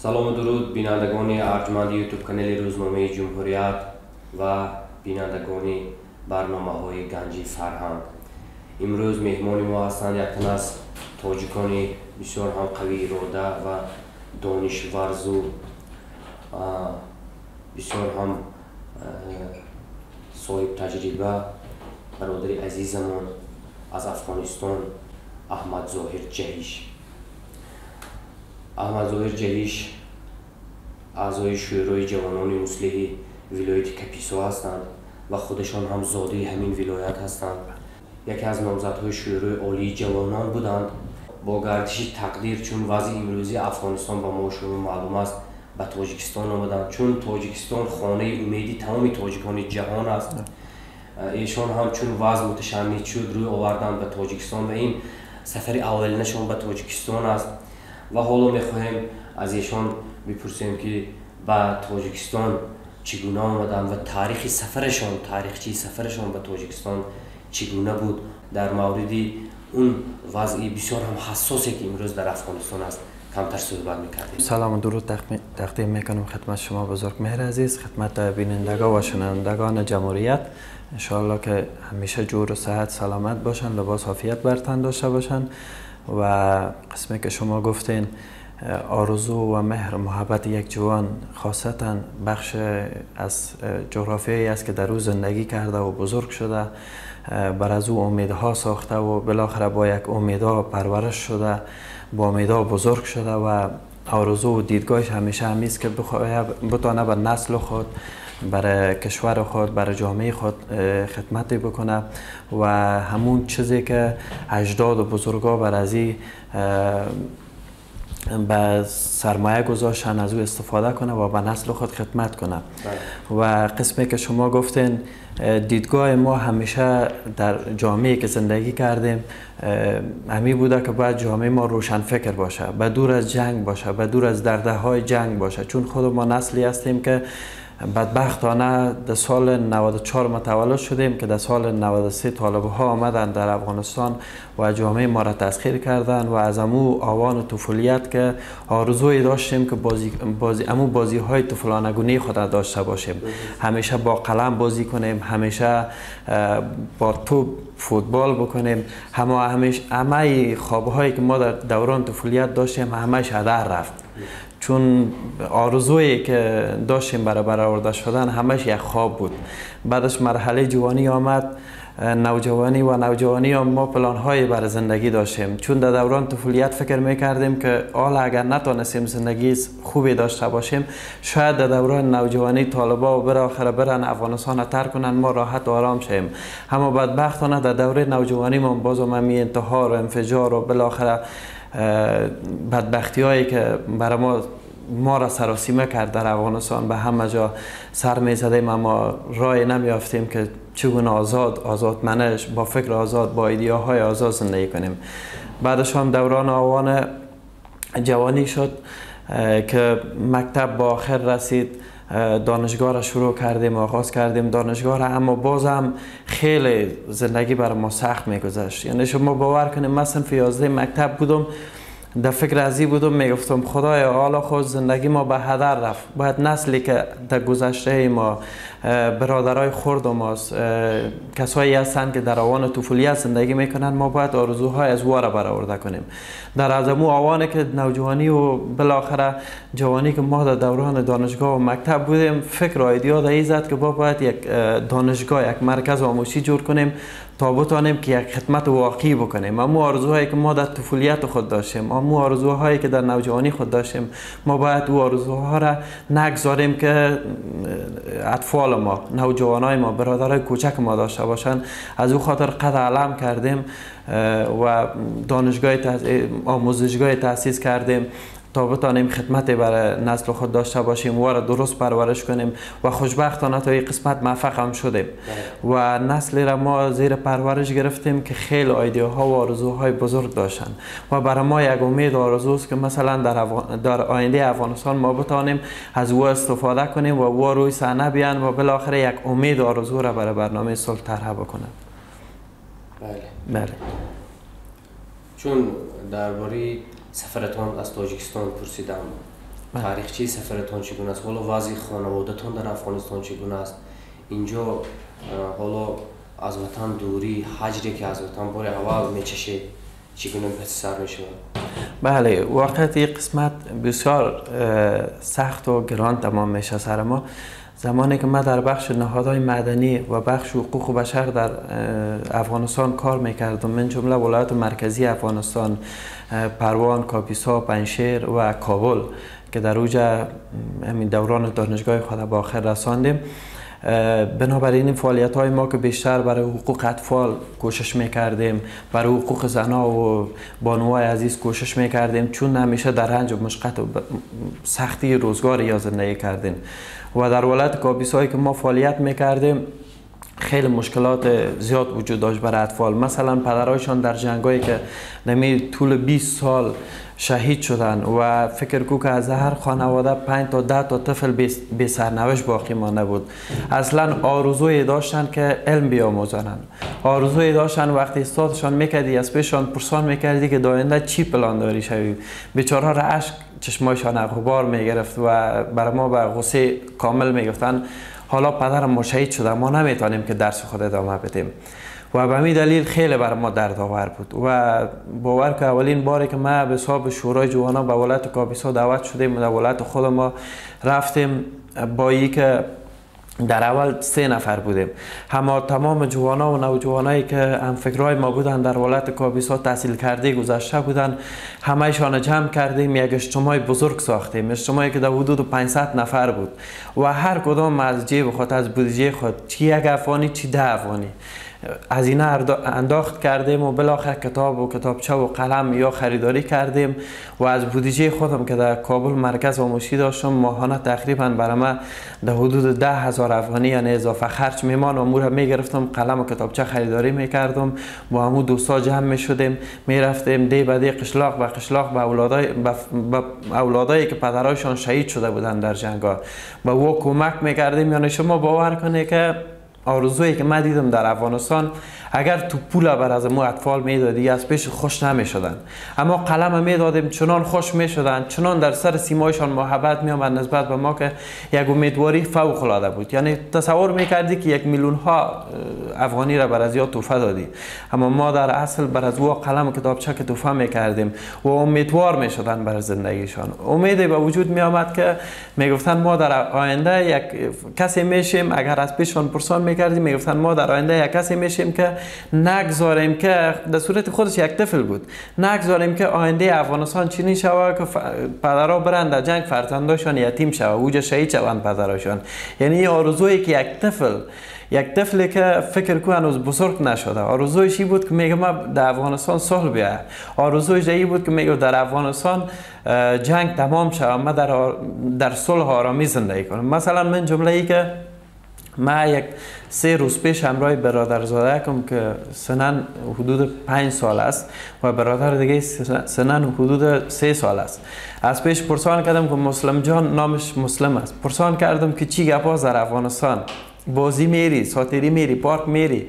سلام و درود بینندگان ارجمند یوتیوب کانال روزنامه جمهوریت و بینندگان برنامه های گنج فرهنگ. امروز مهمان ما هستند یک تن از تاجیکان بسیار هم قوی اراده و دانشورز و بسیار هم صاحب تجربه، برادر عزیزمان از افغانستان، احمد ظاهر جهیش. احمد ظاهر جهیش اعضای شورای جوانان مسلح ولایت کاپیسا هستند و خودشان هم زاده همین ولایت هستند. یکی از نامزدهای شورای عالی جوانان بودند. با گردش تقدیر، چون وضع امروزی افغانستان به ما شما معلوم است، به تاجیکستان آمدند، چون تاجیکستان خانه امیدی تمام تاجیکان جهان است. ایشان هم چون وضع متشنج شد روی آوردند به تاجیکستان و این سفر اولینشان به تاجیکستان است و حالا میخواهیم از ایشان بپرسیم که به تاجیکستان چگونه آمدند و تاریخی سفرشان به تاجیکستان چگونه بود. در مورد اون وضعی بسیار هم حساسی که امروز در افغانستان است کمتر صحبت میکردیم. سلام و درود تقدیم میکنم خدمت شما بزرگ مهر عزیز، خدمت بینندگان و شنوندگان جمهوریت. انشاءالله که همیشه جور و صحت سلامت باشن، لباس عافیت بر تن داشته باشن و قسمی که شما گفتین آرزو و مهر محبت یک جوان خاصتا بخش از جغرافیایی است که در او زندگی کرده و بزرگ شده، بر از او امیدها ساخته و بالاخره با یک امیدها پرورش شده، با امیدها بزرگ شده و آرزو و دیدگاهش همیشه همیست که بتانه بر نسل خود، برای کشور خود، برای جامعه خود خدمت بکنه و همون چیزی که اجداد و بزرگا بر ازی به سرمایه گذاشتن از او استفاده کنه و به نسل خود خدمت کنه. و قسمی که شما گفتین دیدگاه ما همیشه در جامعه که زندگی کردیم همی بوده که باید جامعه ما روشن فکر باشه، به دور از جنگ باشه، به دور از درده های جنگ باشه، چون خود ما نسلی هستیم که بدبختانه در سال 94 متولد شدیم که در سال 93 طالب ها آمدن در افغانستان و جامعه ما را تسخیر کردن و از امو آوان طفولیت که آرزوی داشتیم که بازی های طفلانگونه خود را داشته باشیم، همیشه با قلم بازی کنیم، همیشه با توپ فوتبال بکنیم، همه خوابهایی که ما در دوران طفولیت داشتیم همش هدر رفت، چون آرزویی که داشتیم برای برآورده شدن همش یک خواب بود. بعدش مرحله جوانی آمد، نوجوانی ما پلان‌های برای زندگی داشتیم، چون در دوران طفولیت فکر میکردیم که حالا اگر نتونستیم زندگی خوبی داشته باشیم، شاید در دوران نوجوانی طالبا و بالاخره برن افغانستان را ترک کنن، ما راحت و آرام شیم. اما بدبختانه در دوره نوجوانی ما بازم همین انتحار و انفجار و بالاخره بدبختی هایی که برای ما را سراسیمه کرد در افغانستان به همه جا سر می زدیم، اما راه نمی یافتیم که چگونه آزاد منش با فکر آزاد، با ایدئاهای آزاد زندگی کنیم. بعدش هم دوران آوان جوانی شد که مکتب با آخر رسید، دانشگاه را شروع کردیم، آغاز کردیم دانشگاه را، اما بازم خیلی زندگی بر ما سخت میگذشت. یعنی شما باور کنید من صنف 11 مکتب بودم، در فکر ازی بودم، میگفتم خدایا حالا خود زندگی ما به هدر رفت، باید نسلی که در گذشته ما برادرای خرد ماست، کسایی هستند که در آوان طفولیت زندگی میکنن، ما باید آرزوهای از او را برآورده کنیم. در از امو آوانی که نوجوانی و بالاخره جوانی که ما در دوران دانشگاه و مکتب بودیم، فکر و ایدئا در زد که باید یک دانشگاه، یک مرکز آموزشی جور کنیم تا بتانیم که یک خدمت واقعی بکنیم. اما آرزوهایی که ما در طفولیت خود داشتیم، اما آرزوهایی که در نوجوانی خود داشتیم، ما باید او آرزوها را نگذاریم که اطفال ما، نوجوانای ما، برادرای کوچک ما داشته باشند. از او خاطر قد علم کردیم و آموزشگاه تأسیس کردیم تا بتانیم خدمت برای نسل خود داشته باشیم و را درست پرورش کنیم و خوشبختانه تا این قسمت موفق هم شدیم و نسلی را ما زیر پرورش گرفتیم که خیلی ایده‌ها و آرزوهای بزرگ داشتن و برای ما یک امید و آرزوست که مثلا در آینده افغانستان ما بتانیم از او استفاده کنیم و او روی صحنه بیان و بالاخره یک امید و آرزو را برای برنامه صلح طرح بکنن. بله. چون درباره سفرتان از تاجیکستان پرسیدم، تاریخچه سفرتان چگونه است؟ حالا وضع خانواده‌تان در افغانستان چگونه است؟ اینجا حالا از وطن دوری، هجری که از وطن بار اول میچشید چگونه به سر میشود؟ بله، واقعیت این قسمت بسیار سخت و گران تمام میشه سر ما. زمانی که ما در بخش نهادهای مدنی و بخش حقوق بشر در افغانستان کار میکردم، من جمله ولایت مرکزی افغانستان، پروان، کاپیسا، پنجشیر و کابل که در اوج همین دوران دانشگاه خود به آخر رساندیم، بنابراین فعالیت های ما که بیشتر برای حقوق اطفال کوشش میکردیم، برای حقوق زنها و بانوهای عزیز کوشش میکردیم، چون همیشه در رنج و مشقت و سختی روزگار یا زندگی کردیم. و در ولایت کاپیسایی که ما فعالیت میکردیم خیلی مشکلات زیاد وجود داشت برای اطفال. مثلا پدرایشان در جنگایی که نمی طول 20 سال شهید شدن و فکر کو که از هر خانواده 5 تا 10 تا طفل بی سرنوشت باقی مانده بود. اصلا آرزوی داشتن که علم بیاموزن، آرزوی داشتن وقتی استادشان میکردی از پیششان پرسان میکردی که داینده چی پلان داری شوی، بیچاره را اشک چشمایشان غبار میگرفت و برای ما به غصه کامل میگفتن حالا پدرم ما شهید شده، ما نمیتونیم که درس خود ادامه بدیم. و به همین دلیل خیلی برای ما دردآور بود و باور که اولین باری که ما به حساب شورای جوانان به ولایت کاپیسا دعوت شدیم، در ولایت خود ما رفتیم، با ای که در اول 3 نفر بودیم، تمام جوانا و نوجوانایی که همفکرهای ما بودن در ولایت کاپیسا تحصیل کرده گذشته بودن، همه‌شان جمع کردیم، یک اجتماع بزرگ ساختیم، اجتماعی که در حدود 500 نفر بود و هر کدام از جیب خود، از بودجه خود، چی 1 افغانی چی 10 افغانی هزینه انداخت کردیم و بالاخره کتاب و کتابچه و قلم یا خریداری کردیم و از بودجه خودم که در کابل مرکز آموزشی داشتم ماهانه تقریبا برای من در حدود 10,000 افغانی یعنی اضافه خرج میمان و مورا میگرفتم، قلم و کتابچه خریداری میکردم، با همون دوستا جمع میشدیم، میرفتیم دی به دی، قشلاق به قشلاق، به اولادایی که پدرایشان شهید شده بودن در جنگا و او کمک میکردیم. یعنی شما باور کنید که آرزویی که من دیدم در افغانستان، اگر تو پول بر از مو اطفال میدادی از پیش خوش نمیشدن، اما قلم میدادیم چنان خوش میشدن، چنان در سر سیمایشان محبت میامد نسبت به ما که یک امیدواری فوق العاده بود. یعنی تصور میکردی که 1 میلیون ها افغانی را بر از یا تحفه دادی، اما ما در اصل بر از او قلم و کتابچه که تحفه میکردیم و امیدوار میشدن برای زندگیشان. امیدی به وجود میآمد که میگفتن ما در آینده یک کسی میشیم، اگر از پیششان پرسان میکردیم میگفتن ما در آینده یک کسی میشیم که نگذاریم که در صورت خودش یک طفل بود، نگذاریم که آینده افغانستان چنین شود که پدرها برند در جنگ فرزنداشان یتیم شود، اوج شهید شوند پدراشان. یعنی آرزویی که یک طفلی که فکر کنه هنوز بزرگ نشده، آرزویش این بود که میگه ما در افغانستان صلح بیاید، آرزویش این بود که میگه در افغانستان جنگ تمام شود، ما در صلح آرامی زندگی کنم. مثلا من جمله ای که ما 3 روز پیش همراه برادرزاده کم که سنن حدود 5 سال است و برادر دیگه سنن حدود 3 سال است، از پیش پرسان کردم که مسلم جان، نامش مسلم است، پرسان کردم که چی گپ در افغانستان، بازی میری، ساتیری میری، پارک میری؟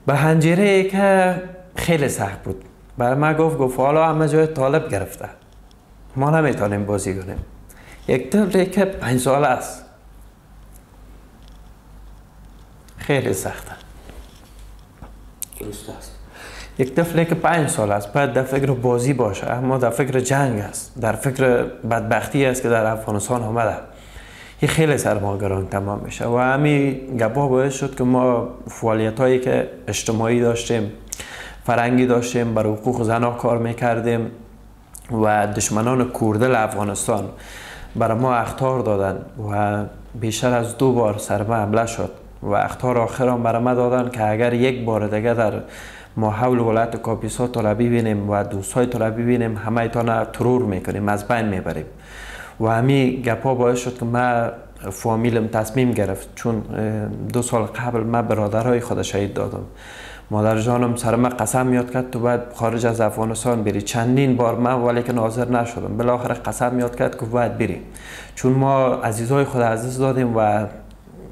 به هنجره که خیلی سخت بود برای من گفت حالا همه جای طالب گرفته، ما نمیتونیم بازی کنیم. یک طفلی که 5 سال است خیلی سخته. درست است. یک طفلی که 5 سال است باید در فکر بازی باشه، اما در فکر جنگ است، در فکر بدبختی است که در افغانستان آمده. این خیلی سرمایه‌گران تمام میشه و همین گپا باعث شد که ما فعالیت هایی که اجتماعی داشتیم، فرهنگی داشتیم، برای حقوق زنان کار میکردیم و دشمنان کوردل افغانستان برای ما اخطار دادن و بیشتر از 2 بار سر ما حمله شد و اخطار آخران برای ما دادن که اگر یک بار دیگه در ما حول ولایت کاپیسا طلبی بینیم و دوستای طلبی بینیم همه ایتان ترور میکنیم، از بین میبریم. و همین گپا باعث شد که من فامیلم تصمیم گرفت، چون 2 سال قبل من برادرهای خود شهید دادم، مادر جانم سر من قسم یاد کرد تو باید خارج از افغانستان بری. چندین بار من ولی که حاضر نشدم، بالاخره قسم یاد کرد که باید بری، چون ما عزیزای خود عزیز دادیم و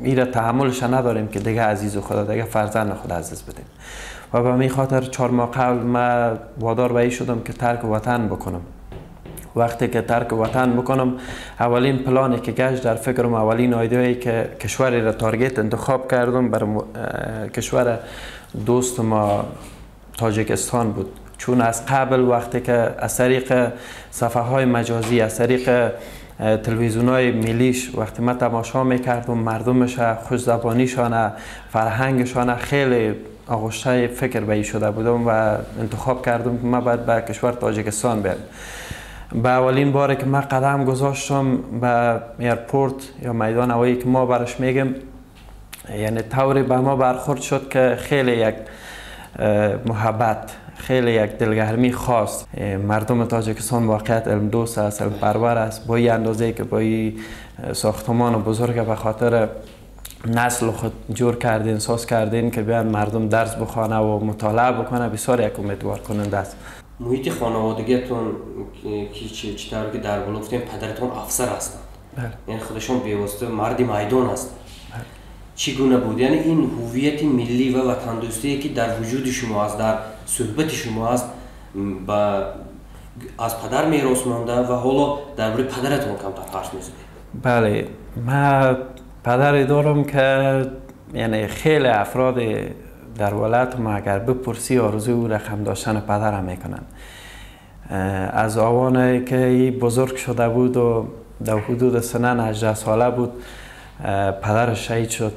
ایره تحملش نداریم که دیگه عزیز خدا، دیگه فرزند خود عزیز بدیم. و به همین خاطر 4 ماه قبل من وادار به این شدم که ترک وطن بکنم وقتی که ترک وطن بکنم اولین پلانی که گشت در فکرم، اولین ایده‌ای که کشوری را تارگت انتخاب کردم بر کشور دوست ما تاجیکستان بود. چون از قبل وقتی که از طریق صفحه های مجازی، از طریق تلویزیون های ملیش وقتی ما تماشا میکردم، مردمش، خوش زبانیشان، فرهنگشان، خیلی آغشته فکر به شده بودم و انتخاب کردم که ما باید به کشور تاجیکستان برم. به اولین باری که من قدم گذاشتم به ایرپورت یا میدان هوایی که ما برش میگیم، یعنی طوری به ما برخورد شد که خیلی یک محبت، خیلی یک دلگرمی خاص. مردم تاجیکستان واقعیت علم دوست است، علم پرور است، با این اندازه که با این ساختمان بزرگ به خاطر نسل خود جور کردین، ساز کردین که بیان مردم درس بخوانه و مطالعه بکنه، بسیار یک امیدوار کننده است. محیط خانوادگیتون که چطور که در بالا گفتیم پدرتون افسر هستند، یعنی خودشون بی‌واسطه مرد میدان هستند. چگونه بود؟ یعنی این هویت ملی و وطن دوستی که در وجود شما است، در صحبت شما است، از پدر میراث مانده و حالا درباره پدرتون کمتر حرف میزنید. بله، من پدری دارم که یعنی خیلی افراد در ولایت ما اگر بپرسی آرزوی او رقم داشتن پدرم میکنن. از آوانی که بزرگ شده بود و در حدود سنن 18 ساله بود پدرش شهید شد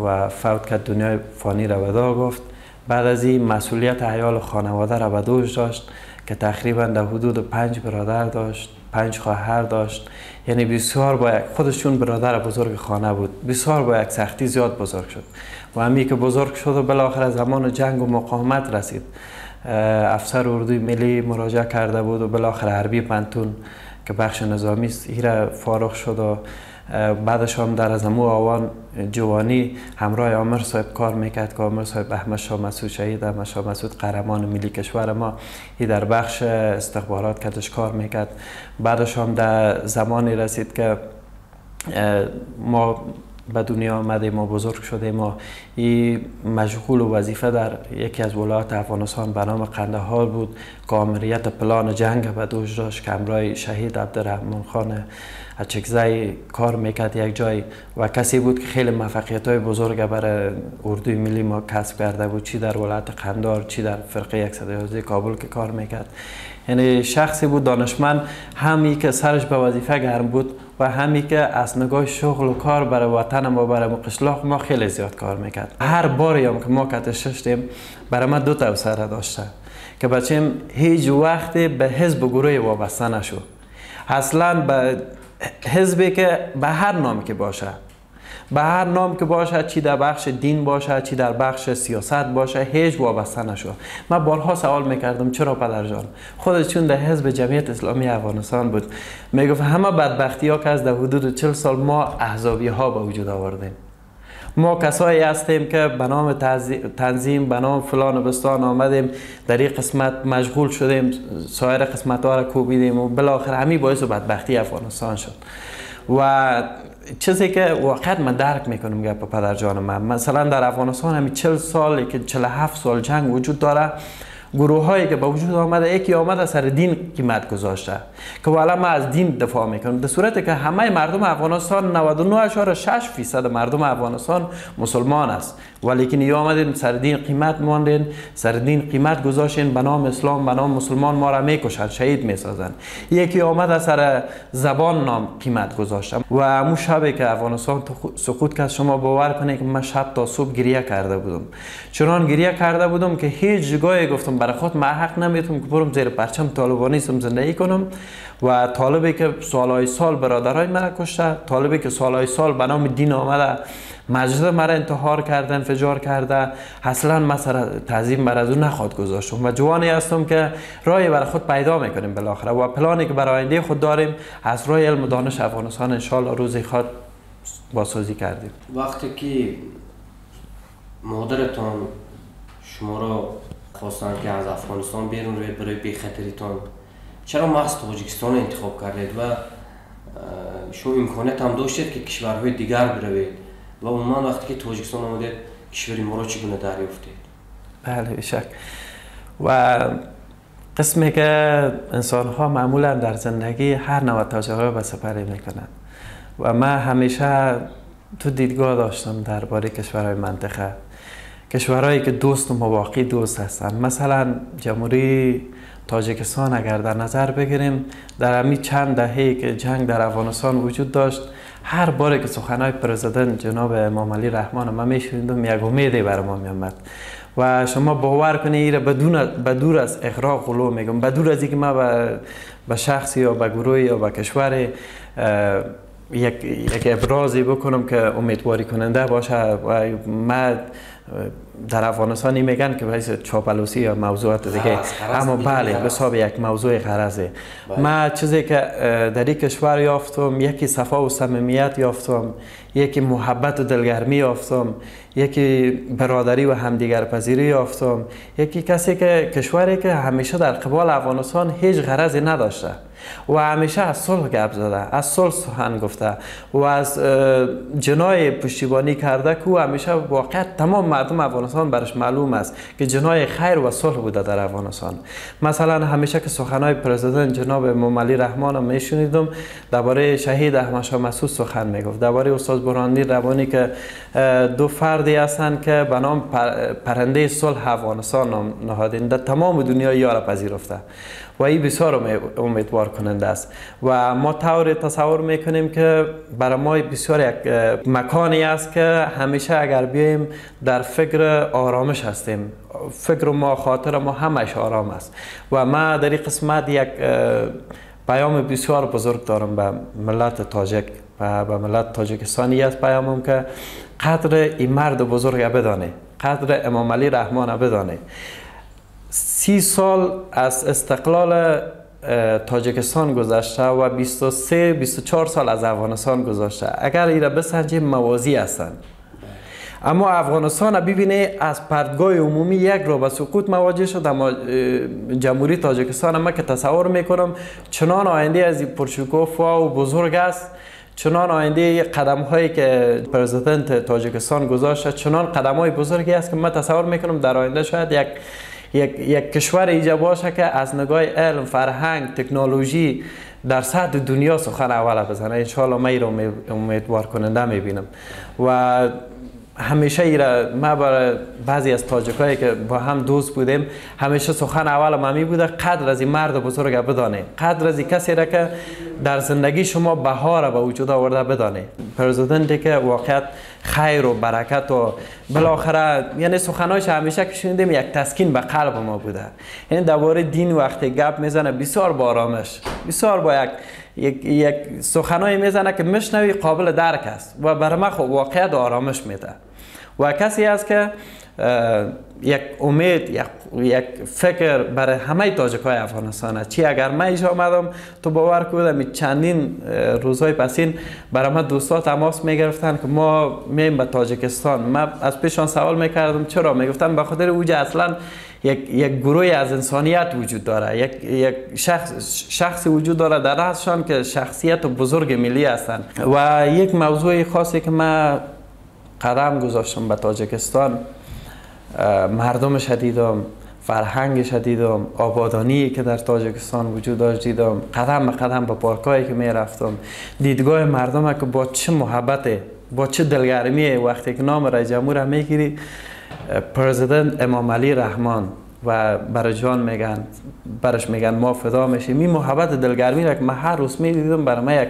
و فوت کرد، دنیای فانی را ودا گفت. بعد از این مسئولیت عیال خانواده را به دوش داشت که تقریبا در حدود 5 برادر داشت، 5 خواهر داشت. یعنی بسیار با یک خودشون برادر بزرگ خانه بود، بسیار با یک سختی زیاد بزرگ شد و همی که بزرگ شد و بالاخره زمان جنگ و مقاومت رسید، افسر اردوی ملی مراجعه کرده بود و بالاخره حربی پنتون که بخش نظامی است ایره فارغ شد و بعدش هم در از امو آوان جوانی همراه عامر صاحب کار میکرد که عامر صاحب احمد شاه مسعود شهید، احمد شاه مسعود قهرمان ملی کشور ما، ای در بخش استخبارات کدش کار میکرد. بعدش هم در زمانی رسید که ما به دنیا آمدیم و بزرگ شدیم و این مشغول و وظیفه در یکی از ولایات افغانستان به نام قندهار بود که آمریت پلان جنگ به دوش داشت که همراه شهید عبدالرحمن خان اچکزی کار میکرد یک جای و کسی بود که خیلی موفقیت های بزرگ برای اردوی ملی ما کسب کرده بود، چی در ولایت قندهار چی در فرقه 111 کابل که کار میکرد. یعنی شخصی بود دانشمند، همی که سرش به وظیفه گرم بود و همی که از نگاه شغل و کار برای وطن ما، برای قشلاق ما خیلی زیاد کار میکرد. هر باری هم که ما کتش شدیم برای ما 2 توسعه داشته که بچیم هیچ وقتی به حزب و گروه وابسته نشو، اصلا به حزبی که به هر نام که باشه، به هر نام که باشه، چی در بخش دین باشه چی در بخش سیاست باشه، هیچ وابسته نشو. من بارها سوال میکردم چرا پدر جان؟ خودش چون در حزب جمعیت اسلامی افغانستان بود میگفت همه بدبختی ها که از در حدود 40 سال ما احزابی ها به وجود آوردیم، ما کسایی هستیم که به نام تنظیم به نام فلان و بستان آمدیم در این قسمت مشغول شدیم، سایر قسمت ها را کوبیدیم و بالاخره همین باعث بدبختی افغانستان شد. و چیزی که واقعا من درک میکنم گپ پدر جان من، مثلا در افغانستان همین 40 سال که 47 سال جنگ وجود داره، گروه هایی که به وجود آمده، یکی آمده سر دین قیمت گذاشته که والا ما از دین دفاع میکنم، در صورتی که همه مردم افغانستان 99.6% مردم افغانستان مسلمان است، ولی که نیا آمدین سر دین قیمت ماندین، سر دین قیمت گذاشتین، به نام اسلام به نام مسلمان ما را میکشن، شهید میسازن. یکی آمده سر زبان نام قیمت گذاشتم و همون شبی که افغانستان سقوط کرد شما باور کنید که من شب تا صبح گریه کرده بودم، چنان گریه کرده بودم که هیچ جایی گفتم برای خود من حق نمیتونم که برم زیر پرچم طالبانیسم زندگی کنم و طالبی که سالهای سال برادرای من کشته، طالبی که سالهای سال به نام دین آمده مسجد مرا انتحار کرده، انفجار کرده، اصلا من سر تعظیم بر از اون نخواد گذاشتم و جوانی هستم که راهی برای خود پیدا میکنیم بالاخره و پلانی که برای آینده خود داریم از راه علم و دانش افغانستان انشالله روزی خود بازسازی کردیم. وقتی که مادرتان شما را خواستند که از افغانستان بیرون روید برای بی‌خطریتان، چرا محض تاجیکستان انتخاب کردید و شما امکانیت هم داشتید که کشورهای دیگر بروید و عموما وقتی که تاجیکستان آمدید کشور ما را چگونه دریافتید؟ بله بیشک. و قسمی که انسان ها معمولا در زندگی هر نوع تجربه به سپری میکنند و من همیشه تو دیدگاه داشتم درباره کشورهای منطقه، کشورهایی که دوست و مواقعی دوست هستند. مثلا جمهوری تاجیکستان اگر در نظر بگیریم، در همین چند دهه‌ای که جنگ در افغانستان وجود داشت، هر باری که سخنهای پرزیدنت جناب امام علی رحمان ما میشنیدم یک امیدی بر ما میامد و شما باور کنید بدون از اغراق غلو میگم، بدون از اینکه ما به شخصی یا به گروهی یا به کشور یک ابرازی بکنم که امیدواری کننده باشه و ما در افغانستان میگن که باعث چاپلوسی یا موضوعات دیگه، اما بله به حساب یک موضوع غرضه. ما چیزی که در این کشور یافتم، یکی صفا و صمیمیت یافتم، یکی محبت و دلگرمی یافتم، یکی برادری و همدیگر پذیری یافتم، یکی کسی که کشوری که همیشه در قبال افغانستان هیچ غرضی نداشته و همیشه از صلح گپ زده، از صلح سخن گفته و از جنای پشتیبانی کرده که همیشه واقعا تمام مردم افغانستان برش معلوم است که جنای خیر و صلح بوده در افغانستان. مثلا همیشه که سخنهای پرزیدنت جناب امام علی رحمان رو میشنیدم، درباره شهید احمد شاه مسعود سخن میگفت، درباره استاد برهانی روانی که دو فردی هستند که به نام پرنده صلح افغانستان نام نهادین، در تمام دنیا یار پذیرفته و این بسیار امیدوار کننده است و ما طور تصور میکنیم که برای ما بسیار یک مکانی است که همیشه اگر بیایم در فکر آرامش هستیم، فکر ما خاطر ما همش آرام است و ما در این قسمت یک پیام بسیار بزرگ دارم به ملت تاجیک و به ملت تاجیکستانی است پیامم که قدر این مرد بزرگ بدانه، قدر امام علی رحمان بدانه. 30 سال از استقلال تاجیکستان گذشته و 23-24 سال از افغانستان گذشته، اگر ایره بسنجیم موازی هستند، اما افغانستان ببینه از پرتگاه عمومی یک را به سقوط مواجه شد. اما جمهوری تاجیکستان ما که تصور میکنم چنان آینده از پرشکوفا و بزرگ است، چنان آینده قدم هایی که پرزیدنت تاجیکستان گذاشته چنان قدم های بزرگی است که من تصور میکنم در آینده شاید یک کشور ایجا باشه که از نگاه علم، فرهنگ، تکنولوژی در سطح دنیا سخن اول بزنه. انشاءالله من ایرا امیدوار کننده میبینم و همیشه ایرا ما برای بعضی از تاجیکایی که با هم دوست بودیم همیشه سخن اول ما بوده قدر از این مرد بزرگ بدانه، قدر از این کسی را که در زندگی شما بهار به وجود آورده بدانه، پرزیدنتی که واقعا خیر و برکت و بالاخره یعنی سخنایش همیشه که شنیدیم یک تسکین به قلب ما بوده. یعنی درباره دین وقتی گپ میزنه بسیار با آرامش، بسیار با یک سخنایی میزنه که مشنوی قابل درک است و برای ما خب واقعا آرامش میده و کسی است که یک امید، یک فکر برای همه تاجیکای افغانستان است. چی اگر من اینجا آمدم تو باور کنید چندین روزهای پسین برای من دوستا تماس میگرفتن که ما میم به تاجیکستان. من از پیشان سوال میکردم چرا؟ میگفتن به خاطر اوج اصلا یک گروه از انسانیت وجود داره، یک شخصی وجود داره در رأسشان که شخصیت بزرگ ملی هستند. و یک موضوع خاصی که من قدم گذاشتم به تاجیکستان، مردمش دیدم، فرهنگش دیدم، آبادانی که در تاجیکستان وجود داشت دیدم، قدم به قدم به پارکایی که می رفتم، دیدگاه مردم که با چه محبته، با چه دلگرمیه وقتی که نام رئیس جمهور میگیری پرزیدنت امام علی رحمان و برای جان میگن، برش میگن ما فدا میشیم. این محبت دلگرمی را که من هر روز میدیدم برای من یک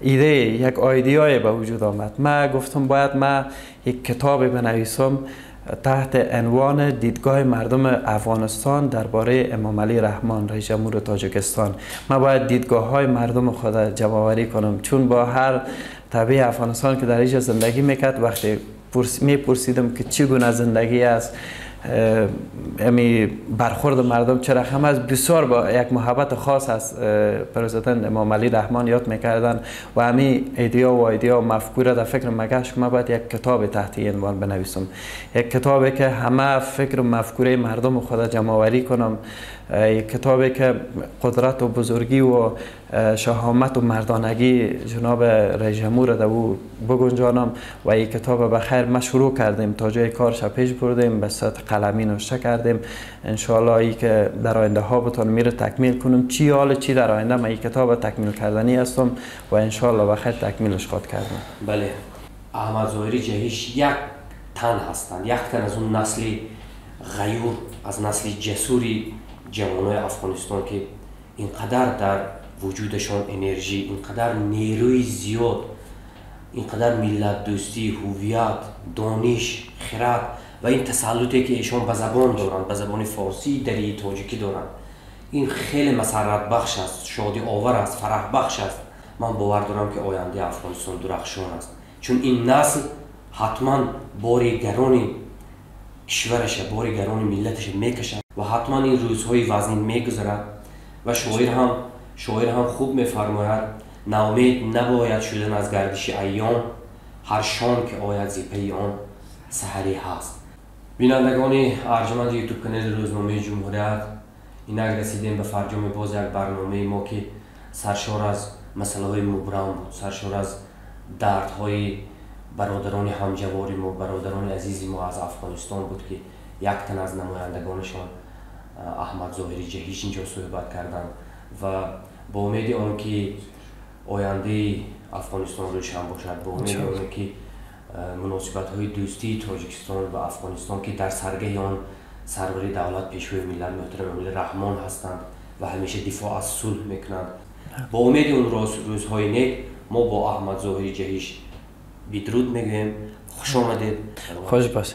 ایده، یک ایدئای به وجود آمد. من گفتم باید من یک کتابی بنویسم تحت عنوان دیدگاه مردم افغانستان درباره امام علی رحمان رئیس جمهور تاجیکستان. من باید دیدگاه های مردم خود جمع آوری کنم، چون با هر طبیع افغانستان که در اینجا زندگی میکرد وقتی میپرسیدم که چگونه زندگی است، امی برخورد مردم چه رقم است، بسیار با یک محبت خاص از پرزیدنت امام علی رحمان یاد میکردن و همین ایدیا و مفکوره در فکر مگشت که من باید یک کتاب تحت این عنوان بنویسم، یک کتابی که همه فکر و مفکوره مردم خود جمع آوری کنم، یک کتابی که قدرت و بزرگی و شهامت و مردانگی جناب رئیس جمهور در او بگنجانم و این کتاب بخیر ما شروع کردیم، تا جای کارش پیش بردیم، به صورت قلمی نوشته کردیم. انشالله ای که در آینده ها بتون میره تکمیل کنم. چی حال چی در آینده من این کتاب تکمیل کردنی هستم و انشالله بخیر تکمیلش خواهد کردم. بله، احمد ظاهری جهیش یک تن هستند، یک تن از اون نسل غیور، از نسل جسوری جوانای افغانستان که اینقدر در وجودشان انرژی، اینقدر نیروی زیاد، اینقدر ملت دوستی، هویت، دانش، خرد و این تسلطی که ایشان به زبان دارند، به زبان فارسی، دری، تاجیکی دارند، این خیلی مسرت بخش است، شادی آور است، فرح بخش است. من باور دارم که آینده افغانستان درخشان است، چون این نسل حتما بار گران کشورش، بار گران ملتش میکشد و حتما این روزهای وزین میگذرد. و شاعر هم خوب میفرماید ناامید نباید شدن از گردش ایام، هر شام که آید زی پی آن سحری هست. بینندگان ارجمند یوتیوب کانال روزنامه جمهوریت، اینک رسیدیم به فرجام باز یک برنامه ما که سرشار از مسئله های مبرم بود، سرشار از دردهای برادران همجوار ما، برادران عزیز ما از افغانستان بود که یک تن از نمایندگانشان احمد ظاهری جهیش اینجا صحبت کردند و با امید آن که آینده افغانستان روشن باشد، با امید آن که مناسبت های دوستی تاجیکستان و افغانستان که در سرگه آن سرور دولت پیشوای ملت محترم امیل رحمان هستند و همیشه دفاع از صلح میکنند، با امید اون روزهای نیک ما با احمد ظاهری جهیش بدرود میگویم. خوش آمدید. خوش باش.